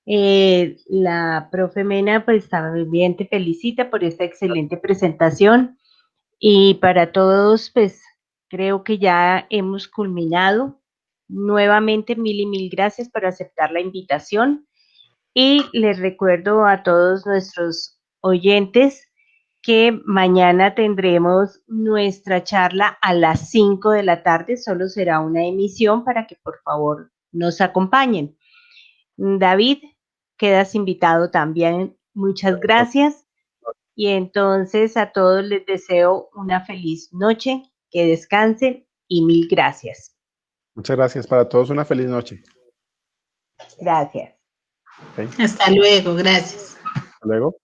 La profe Mena, pues también te felicita por esta excelente presentación. Y para todos, pues creo que ya hemos culminado. Nuevamente, mil y mil gracias por aceptar la invitación. Y les recuerdo a todos nuestros oyentes que mañana tendremos nuestra charla a las 5 de la tarde, solo será una emisión para que por favor nos acompañen. David, quedas invitado también, muchas gracias. Y entonces a todos les deseo una feliz noche, que descansen y mil gracias. Muchas gracias para todos, una feliz noche. Gracias. Okay. Hasta luego, gracias. Hasta luego.